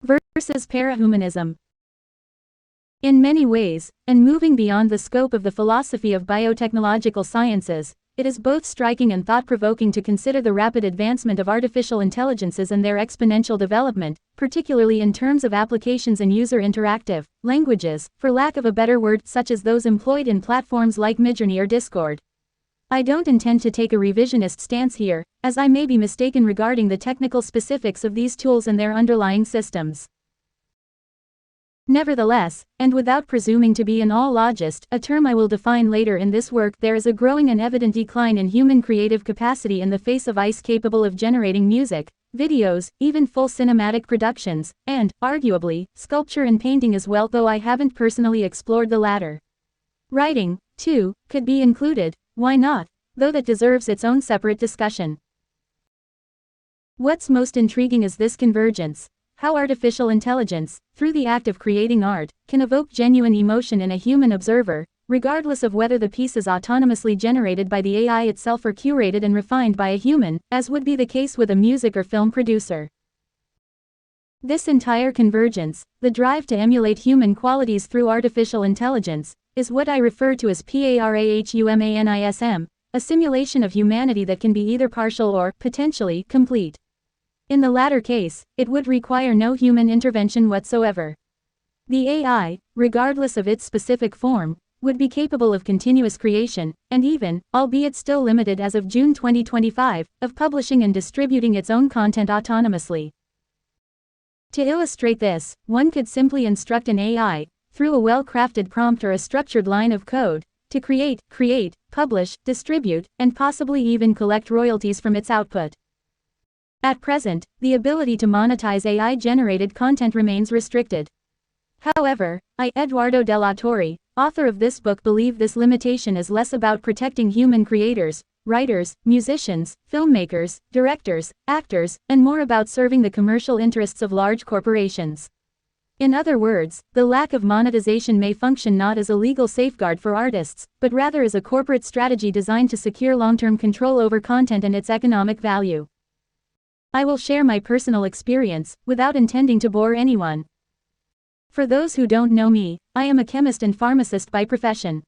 Versus parahumanism. In many ways, and moving beyond the scope of the philosophy of biotechnological sciences, it is both striking and thought-provoking to consider the rapid advancement of artificial intelligences and their exponential development, particularly in terms of applications and user interactive languages, for lack of a better word, such as those employed in platforms like Midjourney or Discord. I don't intend to take a revisionist stance here, as I may be mistaken regarding the technical specifics of these tools and their underlying systems. Nevertheless, and without presuming to be an all-logist, a term I will define later in this work, there is a growing and evident decline in human creative capacity in the face of AI capable of generating music, videos, even full cinematic productions, and, arguably, sculpture and painting as well, though I haven't personally explored the latter. Writing, too, could be included, why not? Though that deserves its own separate discussion. What's most intriguing is this convergence. How artificial intelligence, through the act of creating art, can evoke genuine emotion in a human observer, regardless of whether the piece is autonomously generated by the AI itself or curated and refined by a human, as would be the case with a music or film producer. This entire convergence, the drive to emulate human qualities through artificial intelligence, is what I refer to as parahumanism, a simulation of humanity that can be either partial or, potentially, complete. In the latter case, it would require no human intervention whatsoever. The AI, regardless of its specific form, would be capable of continuous creation, and even, albeit still limited as of June 2025, of publishing and distributing its own content autonomously. To illustrate this, one could simply instruct an AI, through a well-crafted prompt or a structured line of code, to create, publish, distribute, and possibly even collect royalties from its output. At present, the ability to monetize AI-generated content remains restricted. However, I, Eduardo de la Torre, author of this book, believe this limitation is less about protecting human creators, writers, musicians, filmmakers, directors, actors, and more about serving the commercial interests of large corporations. In other words, the lack of monetization may function not as a legal safeguard for artists, but rather as a corporate strategy designed to secure long-term control over content and its economic value. I will share my personal experience, without intending to bore anyone. For those who don't know me, I am a chemist and pharmacist by profession.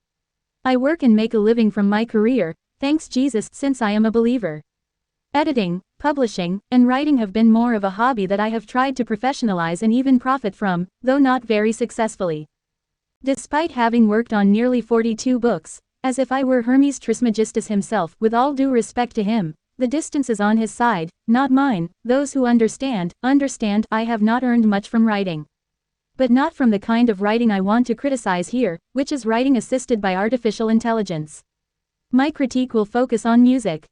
I work and make a living from my career, thanks Jesus, since I am a believer. Editing, publishing, and writing have been more of a hobby that I have tried to professionalize and even profit from, though not very successfully. Despite having worked on nearly 42 books, as if I were Hermes Trismegistus himself, with all due respect to him, the distance is on his side, not mine. Those who understand. I have not earned much from writing. But not from the kind of writing I want to criticize here, which is writing assisted by artificial intelligence. My critique will focus on music.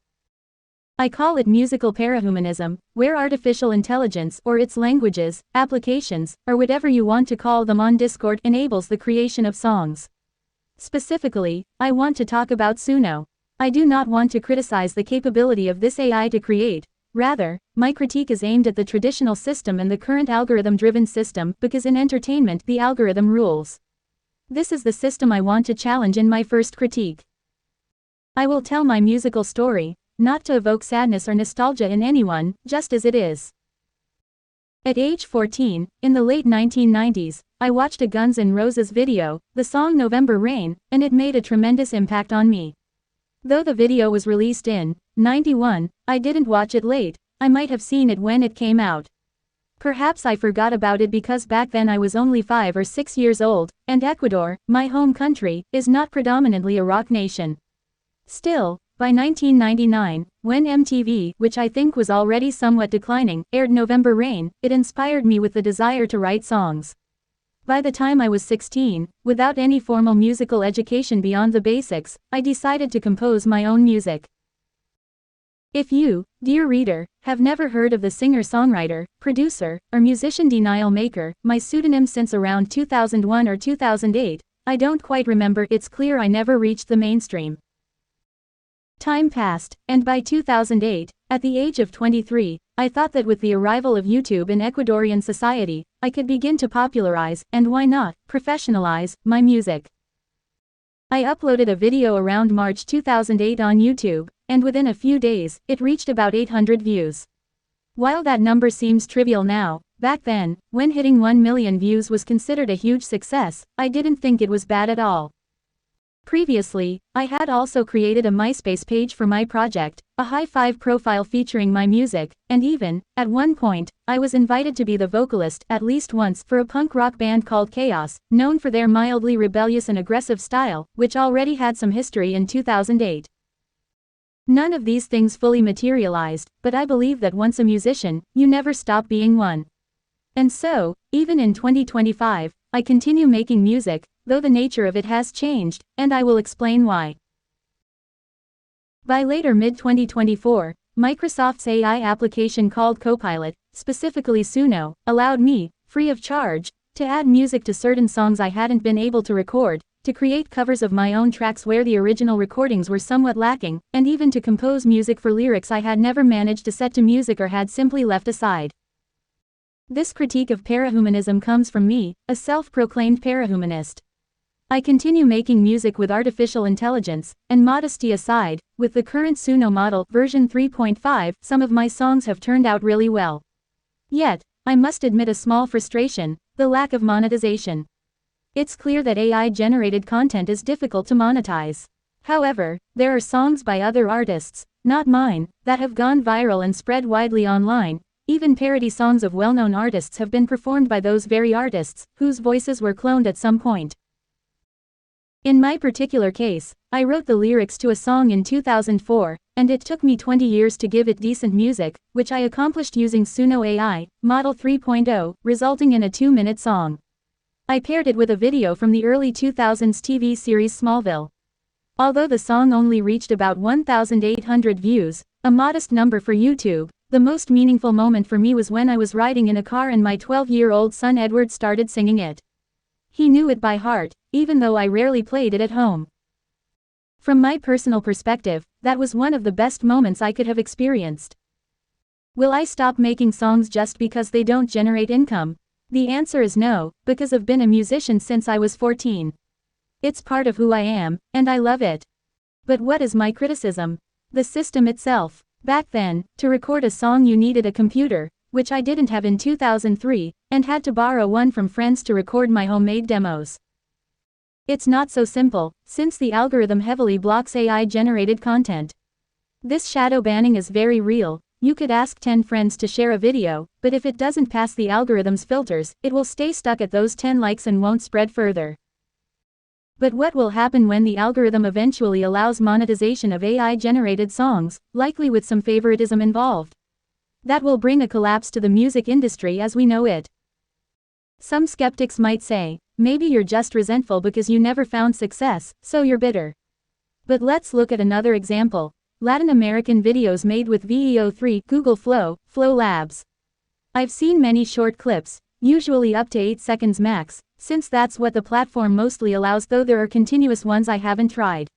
I call it musical parahumanism, where artificial intelligence, or its languages, applications, or whatever you want to call them on Discord, enables the creation of songs. Specifically, I want to talk about Suno. I do not want to criticize the capability of this AI to create. Rather, my critique is aimed at the traditional system and the current algorithm-driven system, because in entertainment the algorithm rules. This is the system I want to challenge in my first critique. I will tell my musical story, not to evoke sadness or nostalgia in anyone, just as it is. At age 14, in the late 1990s, I watched a Guns N' Roses video, the song November Rain, and it made a tremendous impact on me. Though the video was released in '91, I didn't watch it late. I might have seen it when it came out. Perhaps I forgot about it because back then I was only 5 or 6 years old, and Ecuador, my home country, is not predominantly a rock nation. Still, by 1999, when MTV, which I think was already somewhat declining, aired November Rain, it inspired me with the desire to write songs. By the time I was 16, without any formal musical education beyond the basics, I decided to compose my own music. If you, dear reader, have never heard of the singer-songwriter, producer, or musician Denial Maker, my pseudonym since around 2001 or 2008, I don't quite remember. It's clear I never reached the mainstream. Time passed, and by 2008, at the age of 23, I thought that with the arrival of YouTube in Ecuadorian society, I could begin to popularize, and why not, professionalize, my music. I uploaded a video around March 2008 on YouTube, and within a few days, it reached about 800 views. While that number seems trivial now, Back then, when hitting 1 million views was considered a huge success, I didn't think it was bad at all. Previously, I had also created a MySpace page for my project, a high-five profile featuring my music, and even, at one point, I was invited to be the vocalist, at least once, for a punk rock band called Chaos, known for their mildly rebellious and aggressive style, which already had some history in 2008. None of these things fully materialized, but I believe that once a musician, you never stop being one. And so, even in 2025, I continue making music, though the nature of it has changed, and I will explain why. By later mid-2024, Microsoft's AI application called Copilot, specifically Suno, allowed me, free of charge, to add music to certain songs I hadn't been able to record, to create covers of my own tracks where the original recordings were somewhat lacking, and even to compose music for lyrics I had never managed to set to music or had simply left aside. This critique of parahumanism comes from me, a self-proclaimed parahumanist. I continue making music with artificial intelligence, and modesty aside, with the current Suno model, version 3.5, some of my songs have turned out really well. Yet, I must admit a small frustration, the lack of monetization. It's clear that AI-generated content is difficult to monetize. However, there are songs by other artists, not mine, that have gone viral and spread widely online. Even parody songs of well-known artists have been performed by those very artists, whose voices were cloned at some point. In my particular case, I wrote the lyrics to a song in 2004, and it took me 20 years to give it decent music, which I accomplished using Suno AI, Model 3.0, resulting in a 2-minute song. I paired it with a video from the early 2000s TV series Smallville. Although the song only reached about 1,800 views, a modest number for YouTube, the most meaningful moment for me was when I was riding in a car and my 12-year-old son Edward started singing it. He knew it by heart, even though I rarely played it at home. From my personal perspective, that was one of the best moments I could have experienced. Will I stop making songs just because they don't generate income? The answer is no, because I've been a musician since I was 14. It's part of who I am, and I love it. But what is my criticism? The system itself. Back then, to record a song you needed a computer, which I didn't have in 2003, and had to borrow one from friends to record my homemade demos. It's not so simple, since the algorithm heavily blocks AI-generated content. This shadow banning is very real. You could ask 10 friends to share a video, but if it doesn't pass the algorithm's filters, it will stay stuck at those 10 likes and won't spread further. But what will happen when the algorithm eventually allows monetization of AI-generated songs, likely with some favoritism involved? That will bring a collapse to the music industry as we know it. Some skeptics might say, maybe you're just resentful because you never found success, so you're bitter. But let's look at another example. Latin American videos made with VEO3, Google Flow, Flow Labs. I've seen many short clips, usually up to 8 seconds max, since that's what the platform mostly allows, though there are continuous ones I haven't tried.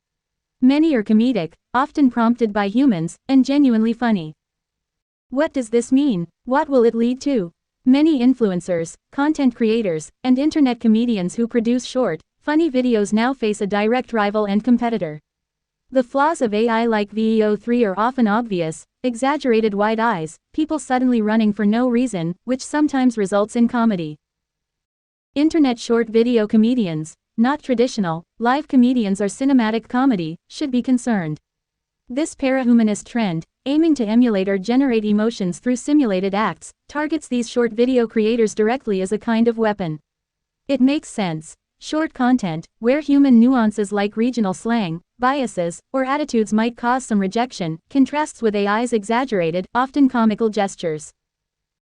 Many are comedic, often prompted by humans, and genuinely funny. What does this mean? What will it lead to? Many influencers, content creators, and internet comedians who produce short, funny videos now face a direct rival and competitor. The flaws of AI like VEO3 are often obvious: exaggerated wide eyes, people suddenly running for no reason, which sometimes results in comedy. Internet short video comedians, not traditional, live comedians or cinematic comedy, should be concerned. This parahumanist trend, aiming to emulate or generate emotions through simulated acts, targets these short video creators directly as a kind of weapon. It makes sense. Short content, where human nuances like regional slang, biases, or attitudes might cause some rejection, contrasts with AI's exaggerated, often comical gestures.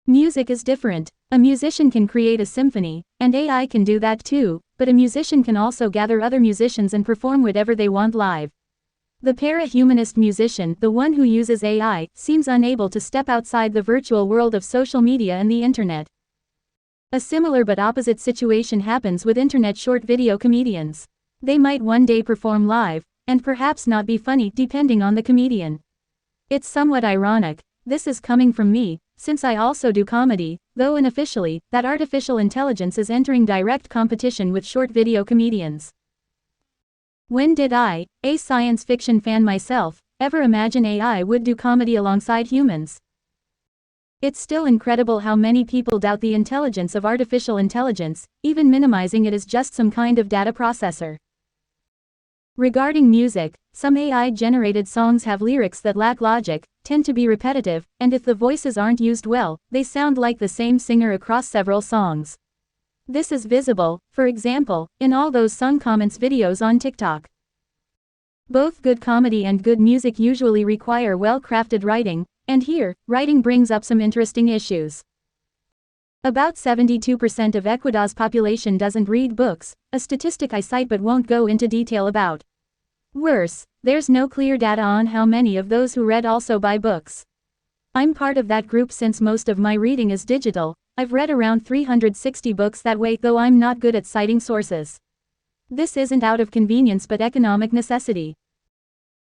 Music is different. A musician can create a symphony, and AI can do that too, but a musician can also gather other musicians and perform whatever they want live. The parahumanist musician, the one who uses AI, seems unable to step outside the virtual world of social media and the internet. A similar but opposite situation happens with internet short video comedians. They might one day perform live, and perhaps not be funny depending on the comedian. It's somewhat ironic, this is coming from me, since I also do comedy, though unofficially, that artificial intelligence is entering direct competition with short video comedians. When did I, a science fiction fan myself, ever imagine AI would do comedy alongside humans? It's still incredible how many people doubt the intelligence of artificial intelligence, even minimizing it as just some kind of data processor. Regarding music, some AI-generated songs have lyrics that lack logic, tend to be repetitive, and if the voices aren't used well, they sound like the same singer across several songs. This is visible, for example, in all those sung comments videos on TikTok. Both good comedy and good music usually require well-crafted writing, and here, writing brings up some interesting issues. About 72% of Ecuador's population doesn't read books, a statistic I cite but won't go into detail about. Worse, there's no clear data on how many of those who read also buy books. I'm part of that group since most of my reading is digital. I've read around 360 books that way, though I'm not good at citing sources. This isn't out of convenience but economic necessity.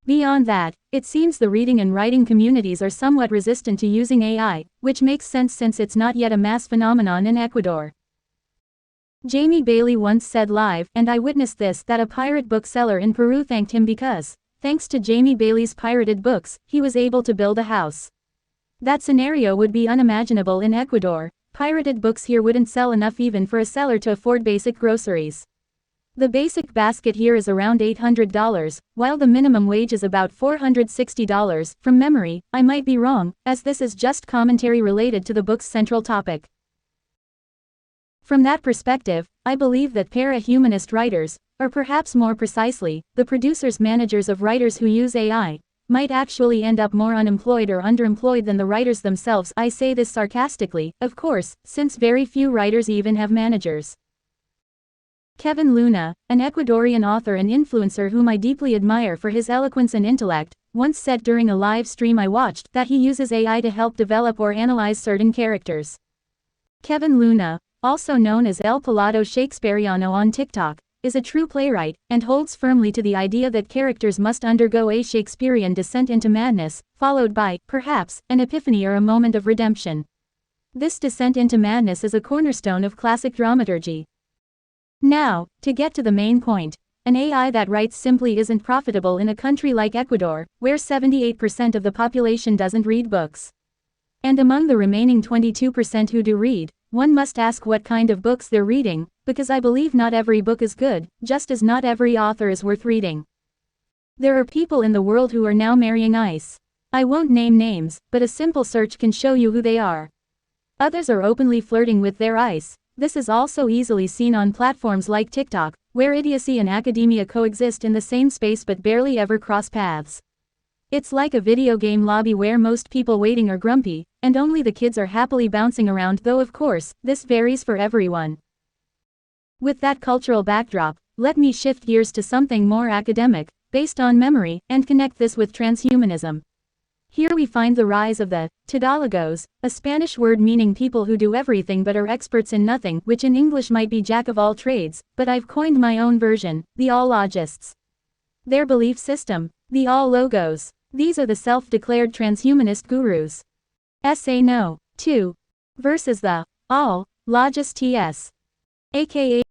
Beyond that, it seems the reading and writing communities are somewhat resistant to using AI, which makes sense since it's not yet a mass phenomenon in Ecuador. Jamie Bailey once said live, and I witnessed this, that a pirate bookseller in Peru thanked him because, thanks to Jamie Bailey's pirated books, he was able to build a house. That scenario would be unimaginable in Ecuador. Pirated books here wouldn't sell enough even for a seller to afford basic groceries. The basic basket here is around $800, while the minimum wage is about $460, from memory. I might be wrong, as this is just commentary related to the book's central topic. From that perspective, I believe that para-humanist writers, or perhaps more precisely, the producers-managers of writers who use AI, might actually end up more unemployed or underemployed than the writers themselves. I say this sarcastically, of course, since very few writers even have managers. Kevin Luna, an Ecuadorian author and influencer whom I deeply admire for his eloquence and intellect, once said during a live stream I watched that he uses AI to help develop or analyze certain characters. Kevin Luna, also known as El Pelado Shakespeareano on TikTok, is a true playwright, and holds firmly to the idea that characters must undergo a Shakespearean descent into madness, followed by, perhaps, an epiphany or a moment of redemption. This descent into madness is a cornerstone of classic dramaturgy. Now, to get to the main point, an AI that writes simply isn't profitable in a country like Ecuador, where 78% of the population doesn't read books. And among the remaining 22% who do read, one must ask what kind of books they're reading, because I believe not every book is good, just as not every author is worth reading. There are people in the world who are now marrying ICE. I won't name names, but a simple search can show you who they are. Others are openly flirting with their ICE. This is also easily seen on platforms like TikTok, where idiocy and academia coexist in the same space but barely ever cross paths. It's like a video game lobby where most people waiting are grumpy, and only the kids are happily bouncing around, though of course, this varies for everyone. With that cultural backdrop, let me shift gears to something more academic, based on memory, and connect this with transhumanism. Here we find the rise of the todólogos, a Spanish word meaning people who do everything but are experts in nothing, which in English might be jack of all trades, but I've coined my own version, the all-logists. Their belief system, the all-logos. These are the self-declared transhumanist gurus. Essay No. 2. Versus the all-logists, aka